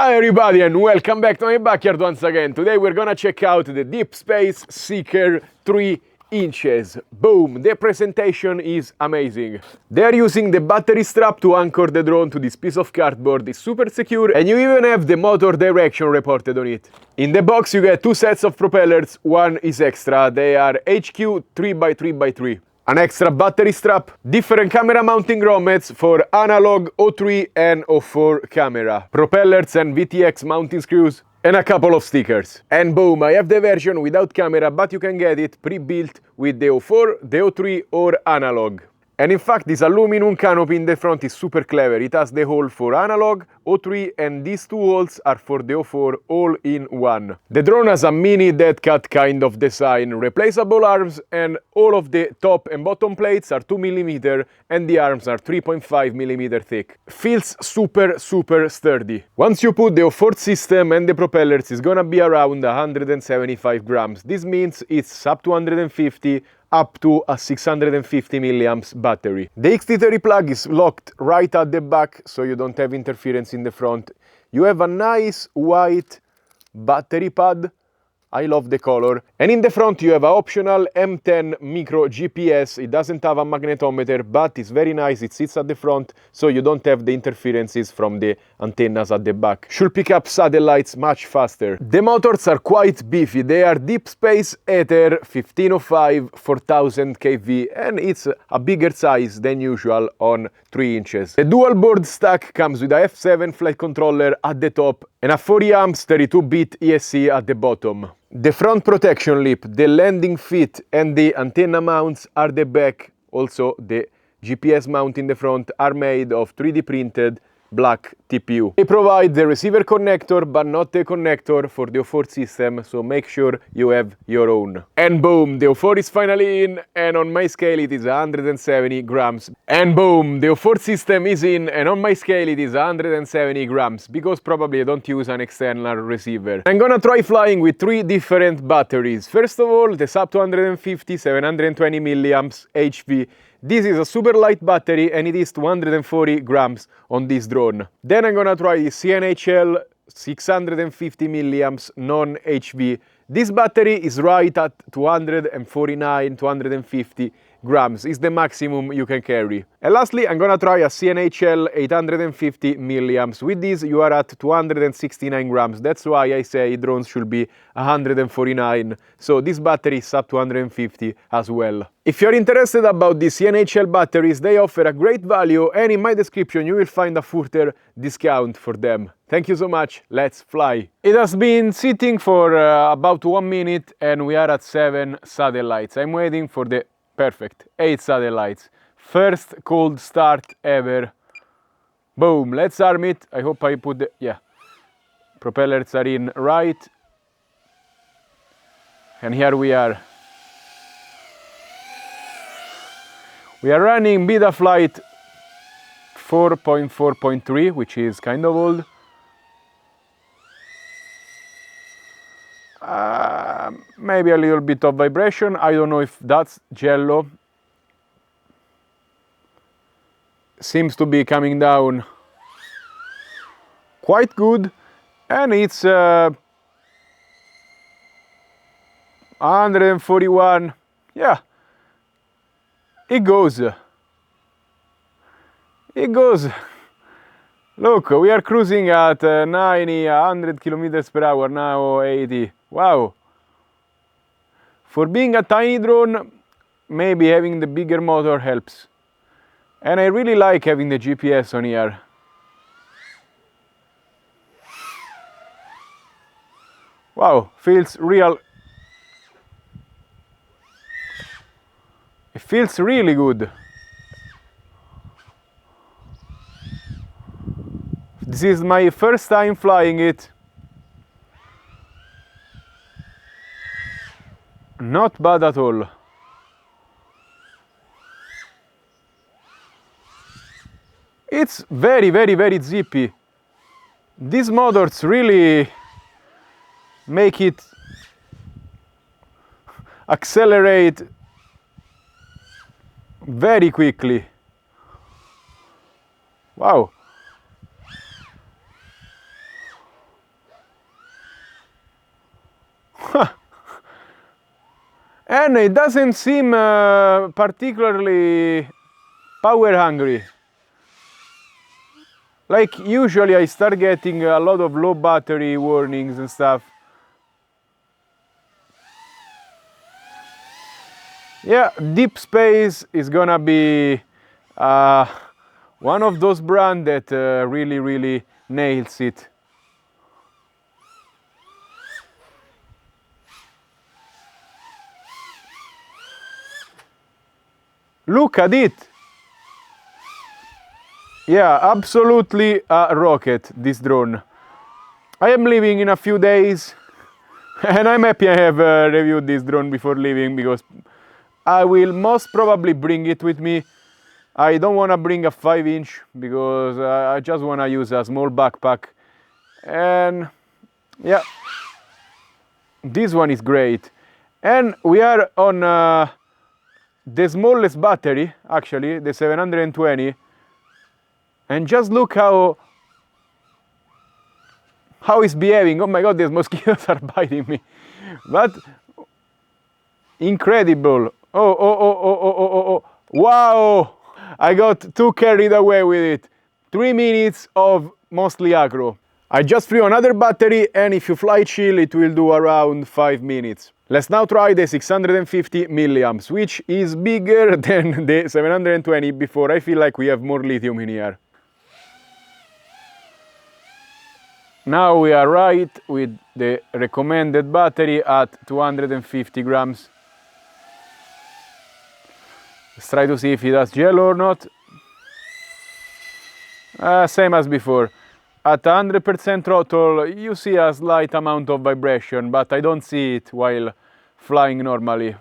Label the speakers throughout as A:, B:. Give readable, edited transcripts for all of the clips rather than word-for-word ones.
A: Hi everybody and welcome back to my backyard once again. Today we're gonna check out the DeepSpace Seeker 3 inches. Boom! The presentation is amazing. They're using the battery strap to anchor the drone to this piece of cardboard. It's super secure and you even have the motor direction reported on it. In the box you get two sets of propellers, one is extra. They are HQ 3x3x3. An extra battery strap, different camera mounting grommets for analog O3 and O4 camera, propellers and VTX mounting screws, and a couple of stickers. And boom, I have the version without camera, but you can get it pre-built with the O4, the O3 or analog. And in fact, this aluminum canopy in the front is super clever. It has the hole for analog, O3, and these two holes are for the O4 all in one. The drone has a mini dead cat kind of design, replaceable arms, and all of the top and bottom plates are 2mm and the arms are 3.5mm thick. Feels super sturdy. Once you put the O4 system and the propellers, it's gonna be around 175 grams. This means it's up to 150 up to a 650 milliamps battery. The XT30 plug is locked right at the back, so you don't have interference in the front. You have a nice white battery pad. I love the color. And in the front you have an optional M10 micro GPS. It doesn't have a magnetometer, but it's very nice. It sits at the front, so you don't have the interferences from the antennas at the back. Should pick up satellites much faster. The motors are quite beefy. They are DeepSpace Ether 1505 4000 kV, and it's a bigger size than usual on 3 inches. The dual board stack comes with a F7 flight controller at the top and a 40 amps 32-bit ESC at the bottom. The front protection lip, the landing feet and the antenna mounts are the back. Also the GPS mount in the front are made of 3D printed black TPU. They provide the receiver connector but not the connector for the O4 system, so make sure you have your own. And boom, the O4 is finally in, and on my scale it is 170 grams. And boom, the O4 system is in, and on my scale it is 170 grams, because probably I don't use an external receiver. I'm gonna try flying with 3 different batteries. First of all, the sub 250 720 milliamps HV. This is a super light battery and it is 240 grams on this drone. Then I'm gonna try the CNHL 650 milliamps non-HV. This battery is right at 249, 250 grams. It's the maximum you can carry. And lastly, I'm gonna try a CNHL 850 milliamps. With this, you are at 269 grams. That's why I say drones should be 149. So this battery is up to 150 as well. If you're interested about the CNHL batteries, they offer a great value, and in my description you will find a further discount for them. Thank you so much, let's fly! It has been sitting for about 1 minute and we are at 7 satellites. I'm waiting for the perfect 8 satellites. First cold start ever. Boom, let's arm it. I hope I put the, yeah. Propellers are in right. And here we are. We are running beta flight 4.4.3, which is kind of old. Maybe a little bit of vibration. I don't know if that's jello. Seems to be coming down quite good, and it's 141. Yeah, it goes. It goes. Look, we are cruising at 90, 100 kilometers per hour, now 80. Wow. For being a tiny drone, maybe having the bigger motor helps. And I really like having the GPS on here. Wow, feels real. It feels really good. This is my first time flying it. Not bad at all. It's very zippy. These motors really make it accelerate very quickly. Wow. And it doesn't seem particularly power hungry. Like usually I start getting a lot of low battery warnings and stuff. Yeah, DeepSpace is gonna be one of those brands that really nails it. Look at it! Yeah, absolutely a rocket, this drone. I am leaving in a few days and I'm happy I have reviewed this drone before leaving, because I will most probably bring it with me. I don't want to bring a 5-inch because I just want to use a small backpack. And yeah, this one is great. And we are on the smallest battery, actually, the 720. And just look how it's behaving. Oh my god, these mosquitoes are biting me. But incredible. Oh. Wow! I got too carried away with it. 3 minutes of mostly aggro. I just threw another battery, and if you fly chill, it will do around 5 minutes. Let's now try the 650 milliamps, which is bigger than the 720 before. I feel like we have more lithium in here. Now we are right with the recommended battery at 250 grams. Let's try to see if it does gel or not. Same as before. At 100% throttle, you see a slight amount of vibration, but I don't see it while flying normally.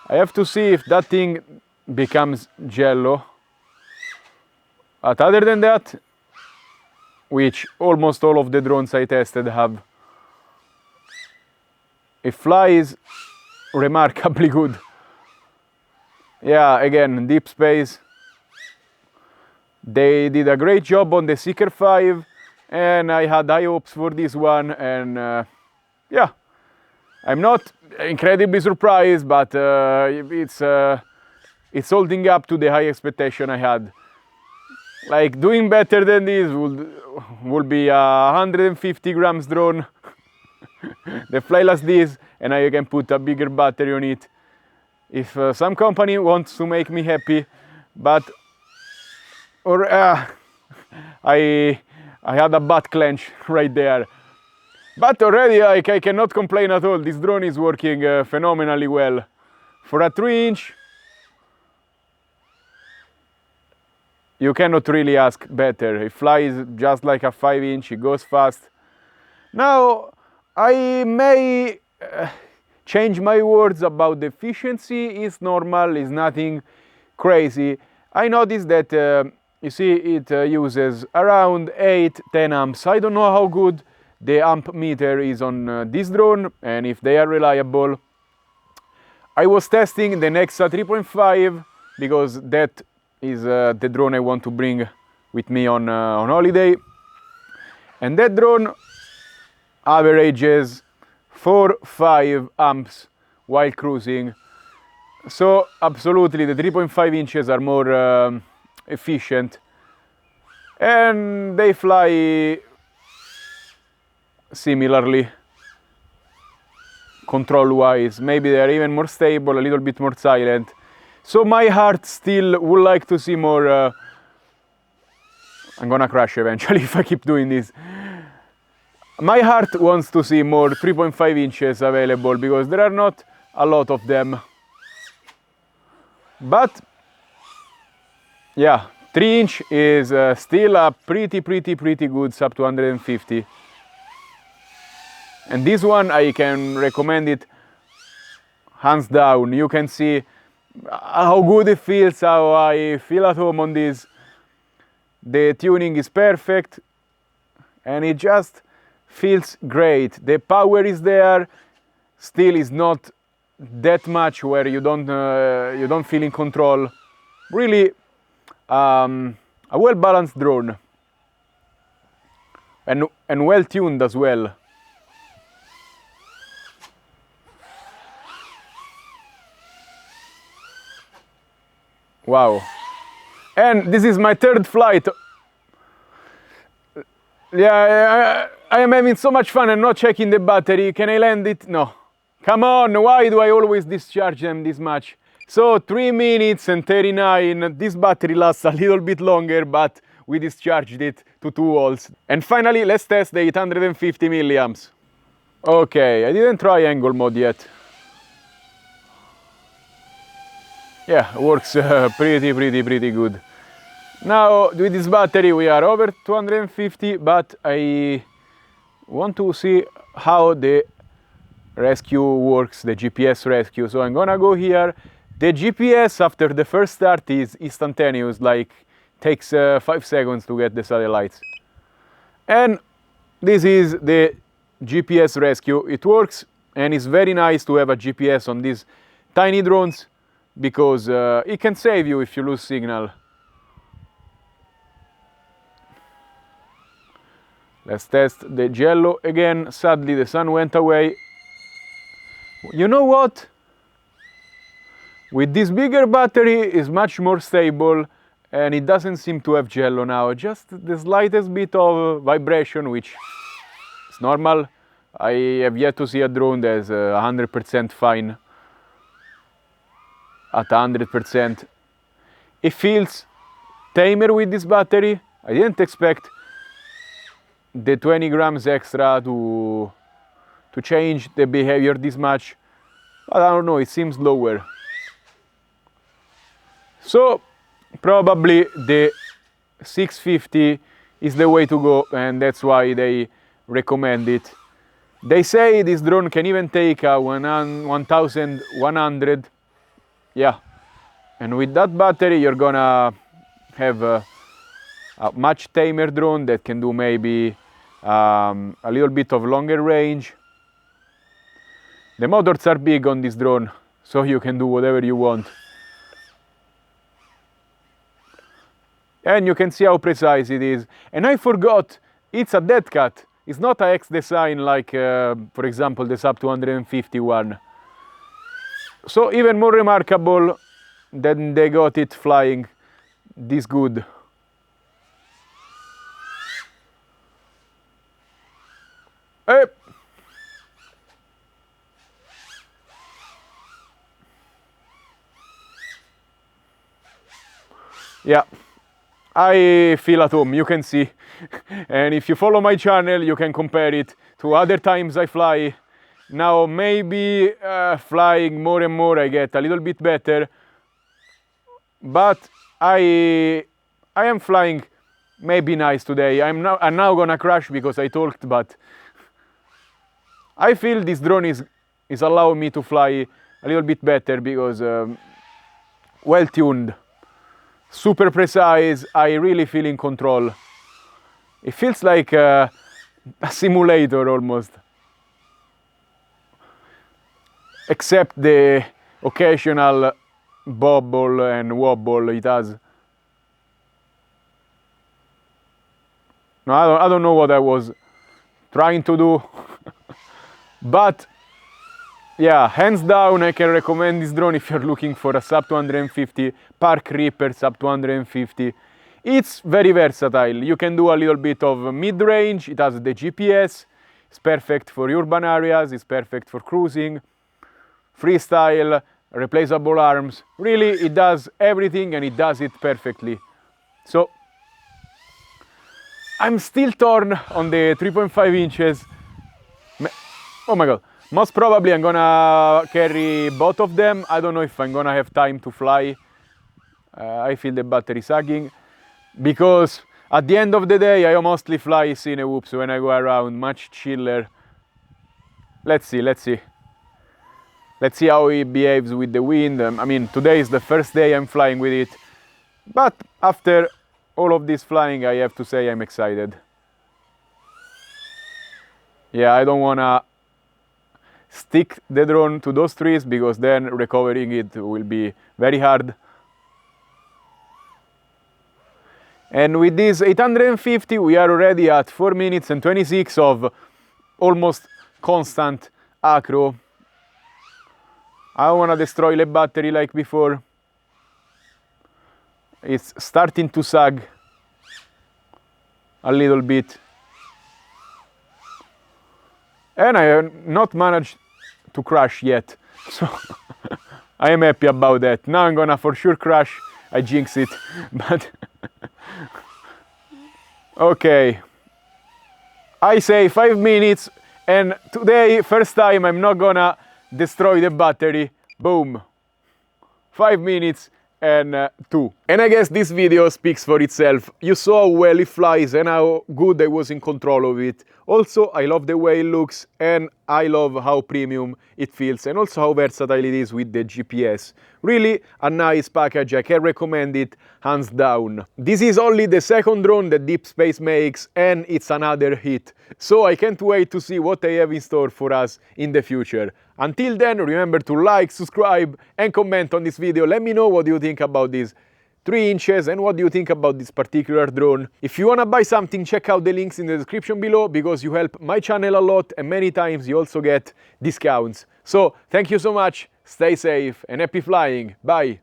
A: I have to see if that thing becomes jello. But other than that, which almost all of the drones I tested have, it flies remarkably good. Yeah, again, DeepSpace, they did a great job on the Seeker 5, and I had high hopes for this one, and yeah, I'm not incredibly surprised, but it's holding up to the high expectation I had. Like, doing better than this would be a 150 grams drone that fly like this, and now you can put a bigger battery on it. If some company wants to make me happy, but I had a butt clench right there. But already I cannot complain at all. This drone is working phenomenally well. For a 3-inch, you cannot really ask better. It flies just like a 5-inch, it goes fast. Now, I may change my words about the efficiency. It's normal, it's nothing crazy. I noticed that, you see, it uses around 8-10 amps. I don't know how good the amp meter is on this drone and if they are reliable. I was testing the Nexa 3.5 because that is the drone I want to bring with me on holiday. And that drone averages 4-5 amps while cruising. So absolutely the 3.5 inches are more efficient, and they fly similarly control wise. Maybe they are even more stable, a little bit more silent. So my heart still would like to see more. I'm gonna crash eventually if I keep doing this. My heart wants to see more 3.5 inches available because there are not a lot of them. But yeah, 3-inch is still a pretty good sub 250. And this one I can recommend it hands down. You can see how good it feels, how I feel at home on this. The tuning is perfect and it just feels great. The power is there, still is not that much where you don't feel in control. Really a well-balanced drone and well-tuned as well. Wow. And this is my third flight. Yeah, I am having so much fun and not checking the battery. Can I land it? No. Come on, why do I always discharge them this much? So 3 minutes and 39. This battery lasts a little bit longer, but we discharged it to 2 volts. And finally, let's test the 850 milliamps. Okay, I didn't try angle mode yet. Yeah, works pretty good. Now, with this battery, we are over 250, but I want to see how the rescue works, the GPS rescue. So I'm gonna go here. The GPS after the first start is instantaneous, like takes 5 seconds to get the satellites. And this is the GPS rescue. It works, and it's very nice to have a GPS on these tiny drones because it can save you if you lose signal. Let's test the yellow again. Sadly, the sun went away. You know what? With this bigger battery, it's much more stable and it doesn't seem to have yellow now. Just the slightest bit of vibration, which is normal. I have yet to see a drone that's 100% fine. At 100%. It feels tamer with this battery. I didn't expect the 20 grams extra to change the behavior this much, but I don't know, it seems lower. So probably the 650 is the way to go, and that's why they recommend it. They say this drone can even take a 1100. Yeah, and with that battery you're gonna have a much tamer drone that can do maybe a little bit of longer range. The motors are big on this drone, so you can do whatever you want. And you can see how precise it is. And I forgot, it's a dead cat. It's not a X design like, for example, the Sub 250 one. So even more remarkable that they got it flying this good. Hey. Yeah, I feel at home, you can see. And if you follow my channel, you can compare it to other times I fly. Now maybe flying more and more I get a little bit better, but I am flying maybe nice today. I'm now gonna crash because I talked, but I feel this drone is allowing me to fly a little bit better because well tuned, super precise. I really feel in control. It feels like a simulator almost. Except the occasional bobble and wobble it has. No, I don't know what I was trying to do. But yeah, hands down I can recommend this drone if you're looking for a sub 250 Park Reaper sub 250. It's very versatile. You can do a little bit of mid-range. It has the GPS. It's perfect for urban areas. It's perfect for cruising. Freestyle, replaceable arms. Really, it does everything and it does it perfectly. So I'm still torn on the 3.5 inches. Oh my god. Most probably I'm gonna carry both of them. I don't know if I'm gonna have time to fly. I feel the battery sagging. Because at the end of the day, I mostly fly Cinewhoops when I go around, much chiller. Let's see. Let's see how it behaves with the wind. I mean, today is the first day I'm flying with it. But after all of this flying, I have to say I'm excited. Yeah, I don't wanna stick the drone to those trees because then recovering it will be very hard. And with this 850, we are already at 4 minutes and 26 of almost constant acro. I don't want to destroy the battery like before. It's starting to sag a little bit. And I have not managed to crash yet, so I am happy about that. Now I'm gonna for sure crash. I jinx it, but okay. I say 5 minutes, and today, first time, I'm not gonna destroy the battery. Boom. 5 minutes and 2. And I guess this video speaks for itself. You saw how well it flies and how good I was in control of it. Also, I love the way it looks, and I love how premium it feels, and also how versatile it is with the GPS. Really a nice package. I can recommend it hands down. This is only the second drone that DeepSpace makes, and it's another hit. So I can't wait to see what they have in store for us in the future. Until then, remember to like, subscribe, and comment on this video. Let me know what you think about this 3 inches and what do you think about this particular drone. If you wanna buy something, check out the links in the description below, because you help my channel a lot, and many times you also get discounts. So thank you so much, stay safe and happy flying. Bye.